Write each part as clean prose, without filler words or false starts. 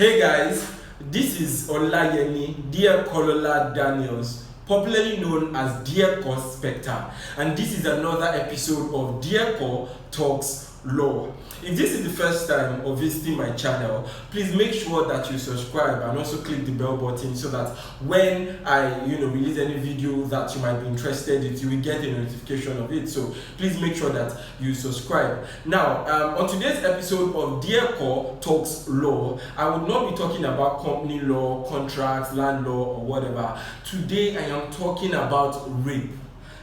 Hey guys, this is Olayemi Dear Kolola Daniels, popularly known as Dear Co Spectre, and this is another episode of Dear Co Talks Law. If this is the first time of visiting my channel, please make sure that you subscribe and also click the bell button so that when I release any video that you might be interested in, you will get a notification of it. So please make sure that you subscribe. Now, on today's episode of Dear Co Talks Law, I will not be talking about company law, contracts, land law, or whatever. Today I am talking about rape.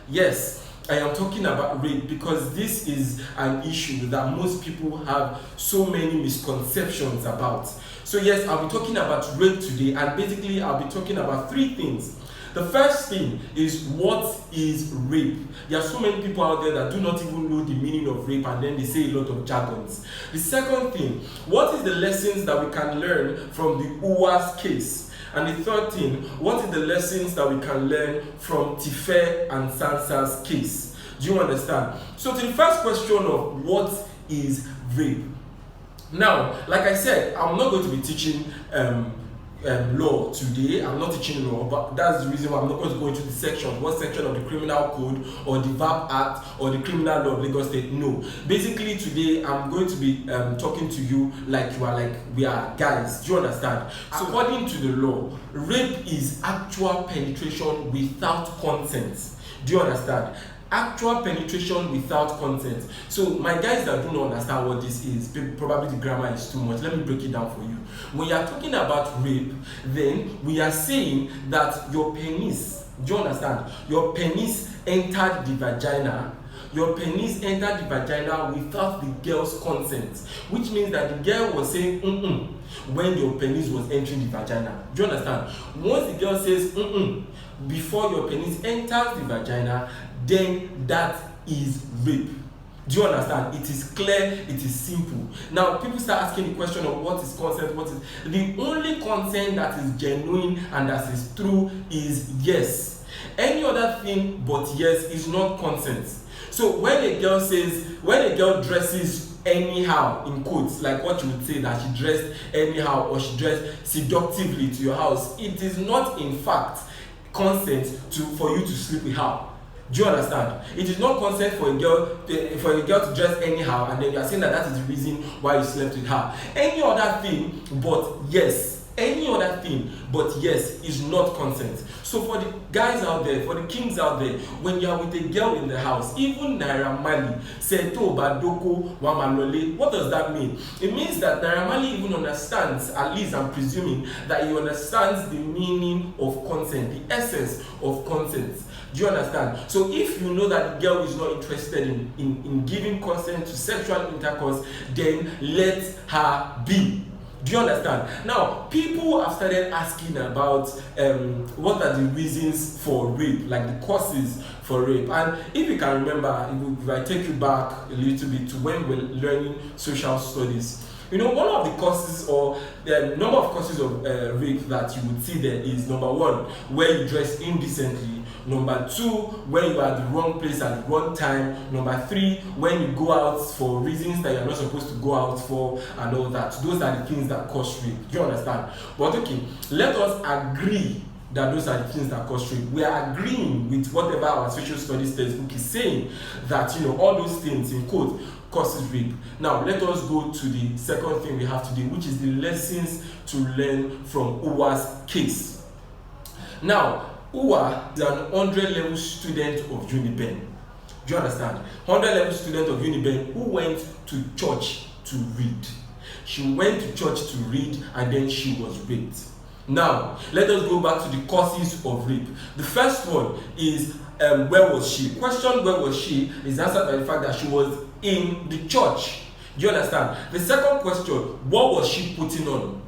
Yes, I am talking about rape because this is an issue that most people have so many misconceptions about. So yes, I'll be talking about rape today, and basically I'll be talking about three things. The first thing is, what is rape? There are so many people out there that do not even know the meaning of rape, and then they say a lot of jargons. The second thing, what is the lessons that we can learn from the Uwa'S case? And the third thing, what is the lessons that we can learn from Tife and Sansa's case? Do you understand? So to the first question of what is rape? Now, like I said, I'm not going to be teaching law today. I'm not teaching law, but that's the reason why I'm not going to go into the section, what section of the criminal code or the VAP Act or the criminal law of Lagos State. No, basically today I'm going to be talking to you like we are guys. Do you understand? So according to the law, rape is actual penetration without consent. Do you understand? Actual penetration without consent. So my guys that do not understand what this is, probably the grammar is too much. Let me break it down for you. When you are talking about rape, then we are saying that your penis, do you understand? Your penis entered the vagina. Your penis entered the vagina without the girl's consent, which means that the girl was saying when your penis was entering the vagina. Do you understand? Once the girl says before your penis enters the vagina, then that is rape. Do you understand? It is clear, it is simple. Now, people start asking the question of what is consent, what is... The only consent that is genuine and that is true is yes. Any other thing but yes is not consent. So when a girl dresses anyhow, in quotes, like what you would say that she dressed anyhow or she dressed seductively to your house, it is not in fact consent for you to sleep with her. Do you understand? It is not consent for a girl to dress anyhow, and then you are saying that is the reason why you slept with her. Any other thing but yes is not consent. So for the guys out there, for the kings out there, when you are with a girl in the house, even Naira Marley, Sento Badoko Wamalole, what does that mean? It means that Naira Marley even understands, at least I'm presuming, that he understands the meaning of consent, the essence of consent. Do you understand? So if you know that the girl is not interested in giving consent to sexual intercourse, then let her be. Do you understand? Now, people have started asking about what are the reasons for rape, like the causes for rape. And if you can remember, if I take you back a little bit to when we were learning social studies, one of the causes or the number of causes of rape that you would see there is, number one, where you dress indecently. Number two, when you are at the wrong place at the wrong time. Number three, when you go out for reasons that you are not supposed to go out for and all that. Those are the things that cause rape. Do you understand? But okay, let us agree that those are the things that cause rape. We are agreeing with whatever our social studies textbook is saying, that all those things in quote causes rape. Now let us go to the second thing we have today, which is the lessons to learn from Uwa'S case. Now, Uwa is an 100-level student of Uniben. Do you understand? 100-level student of Uniben who went to church to read. She went to church to read and then she was raped. Now, let us go back to the causes of rape. The first one is where was she? Question, where was she, is answered by the fact that she was in the church. Do you understand? The second question, what was she putting on?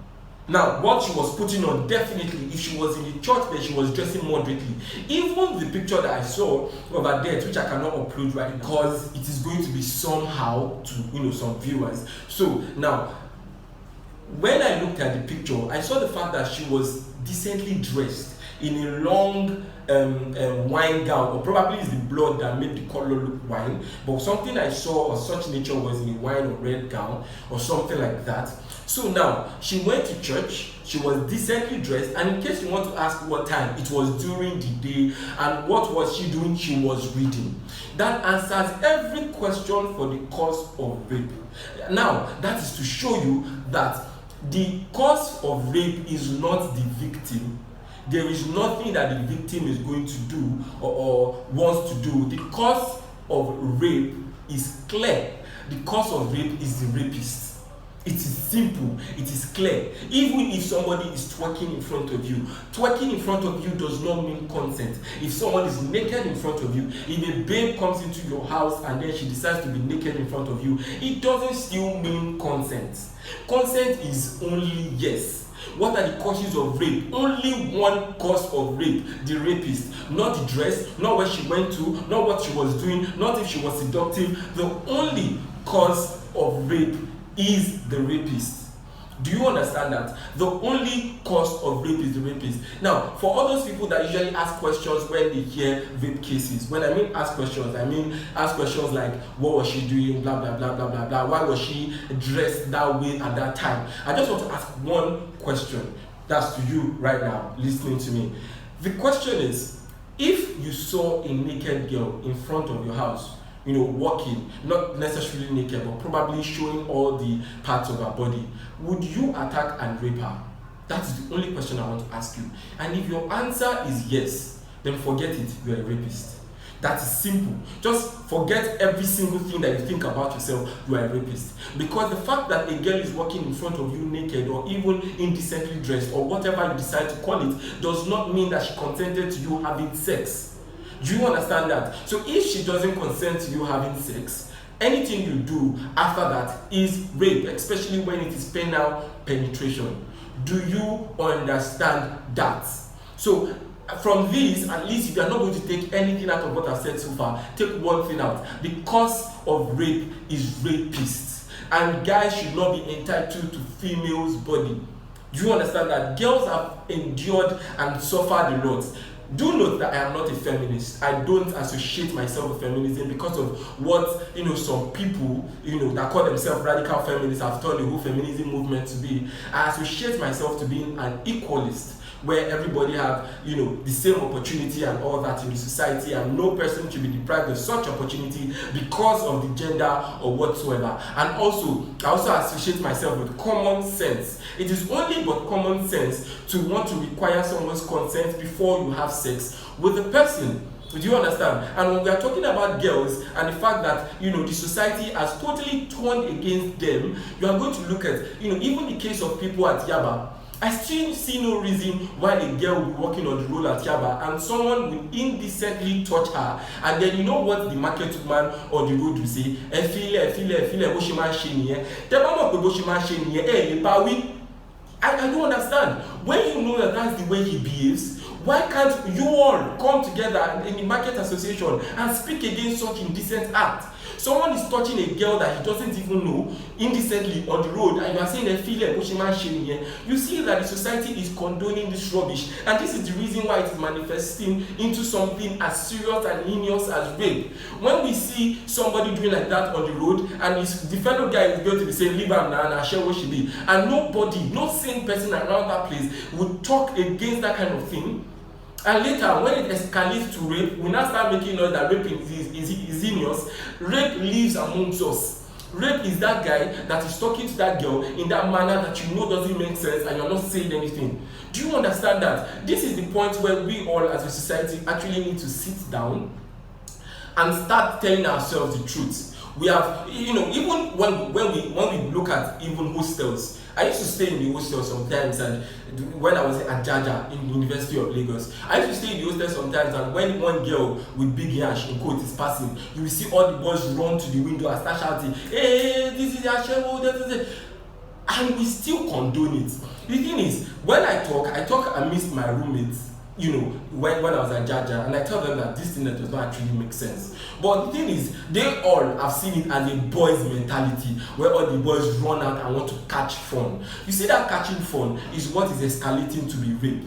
Now, what she was putting on, definitely, if she was in the church, then she was dressing moderately. Even the picture that I saw over there, which I cannot upload right now, because it is going to be somehow to some viewers. So now, when I looked at the picture, I saw the fact that she was decently dressed in a long wine gown, or probably it's the blood that made the color look wine, but something I saw of such nature was in a wine or red gown or something like that. So now she went to church, she was decently dressed, and in case you want to ask what time, it was during the day. And what was she doing? She was reading. That answers every question for the cause of rape. Now that is to show you that the cause of rape is not the victim. There is nothing that the victim is going to do or wants to do. The cause of rape is clear. The cause of rape is the rapist. It is simple, it is clear. Even if somebody is twerking in front of you, twerking in front of you does not mean consent. If someone is naked in front of you, if a babe comes into your house and then she decides to be naked in front of you, it doesn't still mean consent. Consent is only yes. What are the causes of rape? Only one cause of rape, the rapist. Not the dress, not where she went to, not what she was doing, not if she was seductive. The only cause of rape is the rapist. Do you understand that? The only cause of rape is the rapist. Now, for all those people that usually ask questions when they hear rape cases, when I mean ask questions like, what was she doing, blah, blah, blah, blah, blah, blah, why was she dressed that way at that time? I just want to ask one question. That's to you right now, listening to me. The question is, if you saw a naked girl in front of your house, walking, not necessarily naked, but probably showing all the parts of her body, would you attack and rape her? That is the only question I want to ask you. And if your answer is yes, then forget it, you are a rapist. That is simple. Just forget every single thing that you think about yourself, you are a rapist. Because the fact that a girl is walking in front of you naked or even indecently dressed or whatever you decide to call it, does not mean that she consented to you having sex. Do you understand that? So if she doesn't consent to you having sex, anything you do after that is rape, especially when it is penile penetration. Do you understand that? So from this, at least if you are not going to take anything out of what I've said so far, take one thing out. The cause of rape is rapists. And guys should not be entitled to females' body. Do you understand that? Girls have endured and suffered a lot. Do note that I am not a feminist. I don't associate myself with feminism because of what some people that call themselves radical feminists have turned the whole feminism movement to be. I associate myself to being an equalist, where everybody have the same opportunity and all that in the society, and no person should be deprived of such opportunity because of the gender or whatsoever. And also I also associate myself with common sense. It is only but common sense to want to require someone's consent before you have sex with the person. Do you understand? And when we are talking about girls and the fact that the society has totally turned against them, you are going to look at even the case of people at Yaba. I still see no reason why a girl will be walking on the road at Yaba and someone will indecently touch her, and then you know what the market man on the road will say? I don't understand. When you know that that's the way he behaves, why can't you all come together in the market association and speak against such indecent act? Someone is touching a girl that he doesn't even know indecently on the road, and you are saying you see that the society is condoning this rubbish, and this is the reason why it is manifesting into something as serious and heinous as rape. When we see somebody doing like that on the road, and the fellow guy is going to be saying, leave him now and share what she did, and nobody, no sane person around that place would talk against that kind of thing. And later, when it escalates to rape, we now start making noise that rape is heinous. Rape lives amongst us. Rape is that guy that is talking to that girl in that manner that doesn't make sense, and you're not saying anything. Do you understand that? This is the point where we all as a society actually need to sit down and start telling ourselves the truth. We have, even when we look at even hostels, I used to stay in the hostel sometimes, and when I was at Jaja in the University of Lagos, I used to stay in the hostel sometimes, and when one girl with big yash in quote is passing, you will see all the boys run to the window and start shouting, hey, this is Yashewo, this is it. And we still condone it. The thing is, when I talk amidst my roommates, when I was at Jaja, and I tell them that this thing that does not actually make sense. But the thing is, they all have seen it as a boys' mentality, where all the boys run out and want to catch fun. You see, that catching fun is what is escalating to be rape.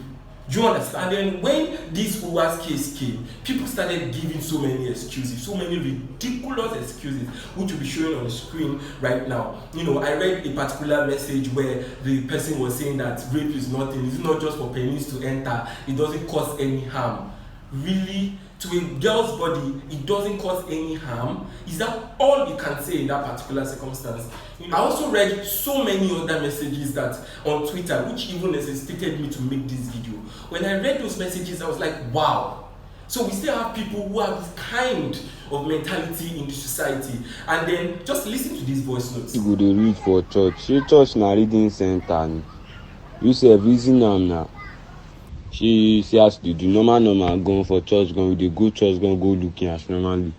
Do you understand? And then when this Uwa'S case came, people started giving so many excuses, so many ridiculous excuses, which will be showing on the screen right now. I read a particular message where the person was saying that rape is nothing, it's not just for penis to enter, it doesn't cause any harm. Really? To a girl's body, it doesn't cause any harm? Is that all you can say in that particular circumstance? I also read so many other messages that on Twitter, which even necessitated me to make this video. When I read those messages, I was like, wow. So we still have people who have this kind of mentality in the society. And then just listen to these voice notes. You go to read for church. Your church na reading center. You say reason now. She has to do normal going for church, going with the good church, go looking as normally.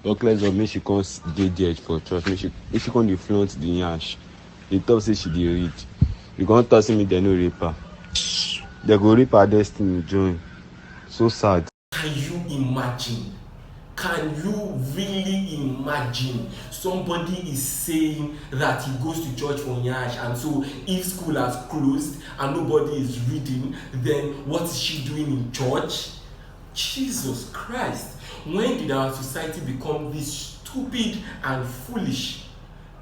But let's not make she come dey there for church. Make she come dey flaunt the yash. They talk say she dey read. You can't tell me they no rape her. They go rape her destiny join. So sad. Can you imagine? Can you really imagine somebody is saying that he goes to church for Nyash, and so if school has closed and nobody is reading, then what is she doing in church? Jesus Christ. When did our society become this stupid and foolish?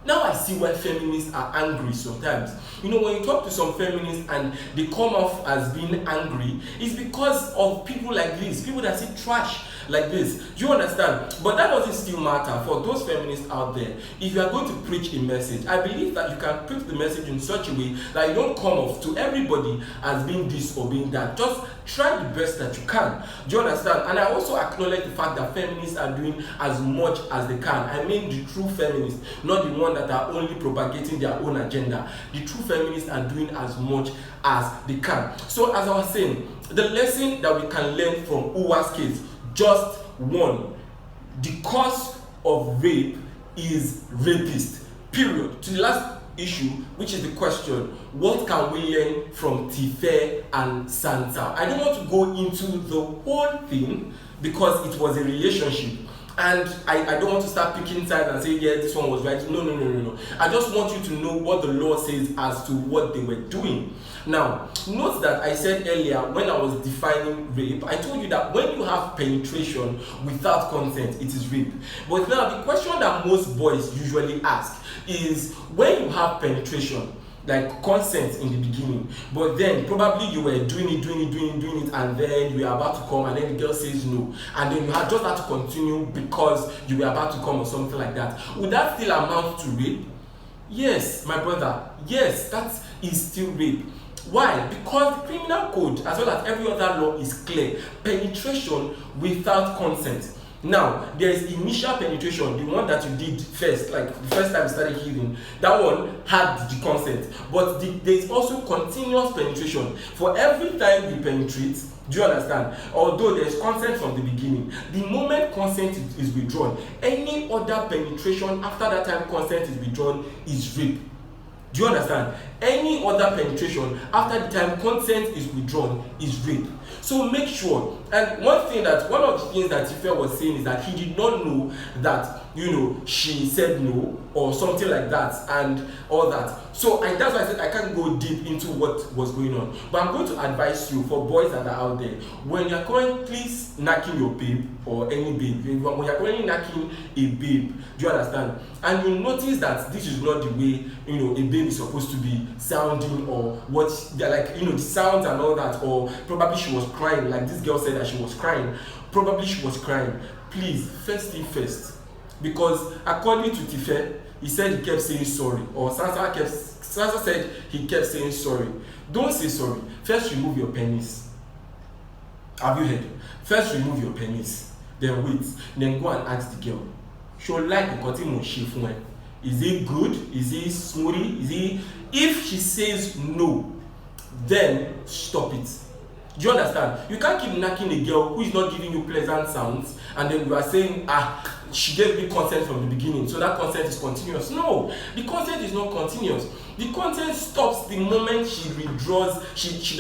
Now I see why feminists are angry sometimes. When you talk to some feminists and they come off as being angry, it's because of people like this, people that say trash like this. Do you understand? But that doesn't still matter for those feminists out there. If you are going to preach a message, I believe that you can preach the message in such a way that you don't come off to everybody as being this or being that. Just try the best that you can. Do you understand? And I also acknowledge the fact that feminists are doing as much as they can. I mean the true feminists, not the one that are only propagating their own agenda. The true feminists are doing as much as they can. So as I was saying, the lesson that we can learn from Uwa'S case, just one: the cause of rape is rapist, period. To the last issue, which is the question, what can we learn from Tife and Sansa? I don't want to go into the whole thing because it was a relationship. And I don't want to start picking sides and say, yeah, this one was right. No. I just want you to know what the law says as to what they were doing. Now, note that I said earlier when I was defining rape, I told you that when you have penetration without consent, it is rape. But now the question that most boys usually ask is, when you have penetration, like consent in the beginning, but then probably you were doing it, and then you were about to come, and then the girl says no, and then you had just had to continue because you were about to come or something like that, would that still amount to rape? Yes, my brother, yes, that is still rape. Why? Because the criminal code, as well as every other law, is clear. Penetration without consent. Now, there is initial penetration, the one that you did first, like the first time you started healing, that one had the consent. But there is also continuous penetration. For every time you penetrate, do you understand? Although there is consent from the beginning, the moment consent is withdrawn, any other penetration after that time consent is withdrawn is rape. Do you understand? Any other penetration after the time consent is withdrawn is rape. So make sure. And one of the things that Tife was saying is that he did not know that, she said no or something like that and all that. So that's why I said I can't go deep into what was going on. But I'm going to advise you, for boys that are out there, when you're currently knacking your babe or any babe, when you're currently knacking a babe, do you understand? And you notice that this is not the way, a babe is supposed to be sounding, or what they're like, the sounds and all that, or probably she was crying, like this girl said that she was crying. Probably she was crying. Please, first thing first. Because according to Tife, he said he kept saying sorry, or Sansa said he kept saying sorry. Don't say sorry. First remove your penis. Have you heard? First remove your penis, then wait, then go and ask the girl. She'll like the cutting shift when. Is it good? Is it smoothie? If she says no, then stop it. Do you understand? You can't keep knocking a girl who is not giving you pleasant sounds, and then you are saying, she gave me consent from the beginning, so that consent is continuous. No, the consent is not continuous. The content stops the moment she withdraws. She's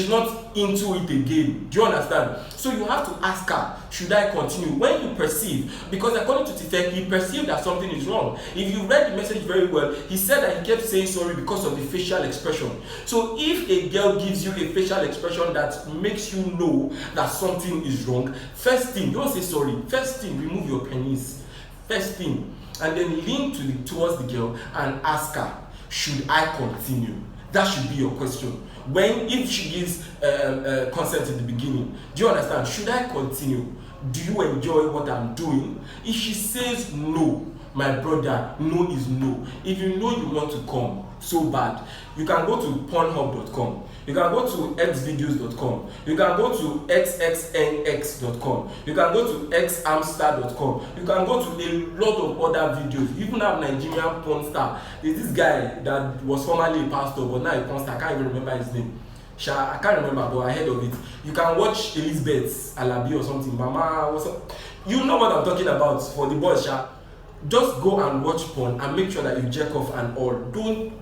not into it again. Do you understand? So you have to ask her, should I continue? When you perceive, because according to Tife, he perceived that something is wrong. If you read the message very well, he said that he kept saying sorry because of the facial expression. So if a girl gives you a facial expression that makes you know that something is wrong, first thing, don't say sorry. First thing, remove your penis. First thing, and then lean towards the girl and ask her, should I continue? That should be your question. If she gives consent in the beginning, do you understand? Should I continue? Do you enjoy what I'm doing? If she says no, my brother, no is no. If you know you want to come so bad, you can go to pornhub.com, you can go to xvideos.com, you can go to xxnx.com, you can go to xamster.com, you can go to a lot of other videos. You even have Nigerian porn star. There's this guy that was formerly a pastor but now a porn star. I can't even remember his name. I can't remember, but I heard of it. You can watch Elizabeth Alabi or something. Mama, what's up? You know what I'm talking about. For the boys, just go and watch porn and make sure that you jerk off and all. Don't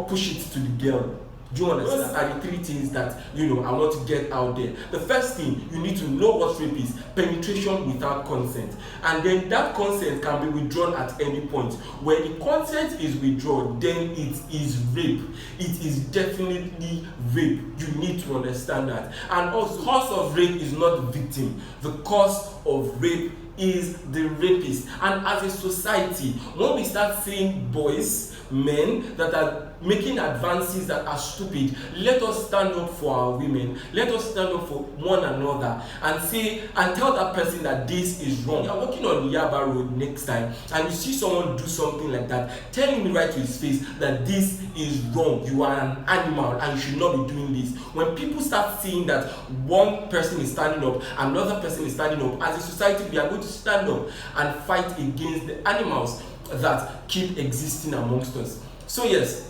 push it to the girl. Do you understand? Those are the three things that I want to get out there. The first thing, you need to know what rape is: penetration without consent, and then that consent can be withdrawn at any point. When the consent is withdrawn, then it is rape. It is definitely rape. You need to understand that. And also, the cause of rape is not the victim. The cause of rape is the rapist. And as a society, when we start seeing boys, men that are making advances that are stupid, let us stand up for our women. Let us stand up for one another and say and tell that person that this is wrong. You're walking on the Yaba Road next time and you see someone do something like that, tell him right to his face that this is wrong. You are an animal and you should not be doing this. When people start seeing that one person is standing up, another person is standing up, as a society we are going to stand up and fight against the animals that keep existing amongst us. So yes,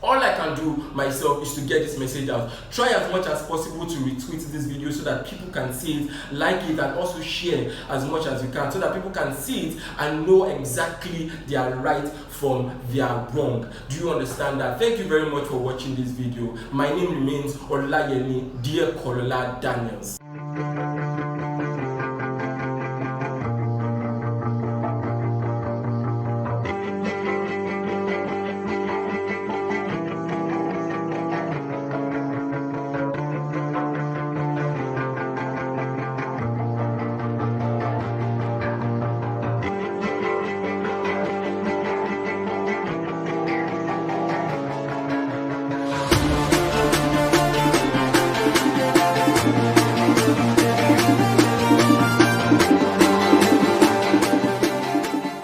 all I can do myself is to get this message out. Try as much as possible to retweet this video so that people can see it, like it, and also share as much as you can so that people can see it and know exactly their right from their wrong. Do you understand that? Thank you very much for watching this video. My name remains Olayemi Dear Kolola Daniels.